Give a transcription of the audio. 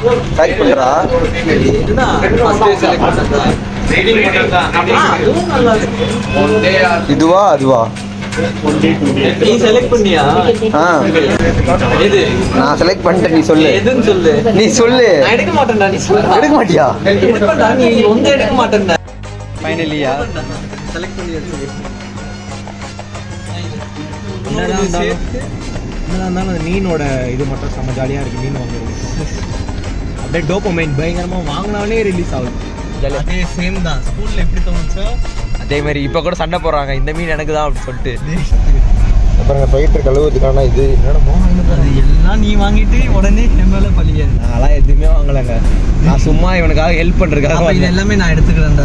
Select பண்றா. இதுவா அதுவா? நீ செலக்ட் பண்ணியா? எது? நான் செலக்ட் பண்ணிட்டேன். நீ சொல்லு. எதுன்னு சொல்லு. நீ சொல்லு. நான் எடுக்க மாட்டேன்டா. நீ சொல்லு. எடுக்க மாட்டியா? எடுப்படா. நீ வந்து எடுக்க மாட்டேன்டா. ஃபைனலியா செலக்ட் பண்ணி வச்சிரு. என்னதான் அந்த மீனோட இது மட்டும் செம்ம ஜாலியாக இருக்குது. மீன் வாங்குறது அப்படியே டோபமைன் பயங்கரமாக வாங்கினாலே ரிலீஸ் ஆகுது. அதே சேம் தான். ஸ்கூலில் எப்படி தோணுச்சோ அதே மாதிரி இப்போ கூட சண்டை போடுறாங்க, இந்த மீன் எனக்கு தான் அப்படின்னு சொல்லிட்டு. அப்புறம் ஃபைட்டர் கழுவுறதுக்கான இது என்னடா அது எல்லாம் நீ வாங்கிட்டு உடனே என் மேலே பழியாது. நான்லாம் எதுவுமே வாங்கலைங்க. நான் சும்மா இவனுக்காக ஹெல்ப் பண்ணுறதுக்காக இது எல்லாமே நான் எடுத்துக்கிறேன்.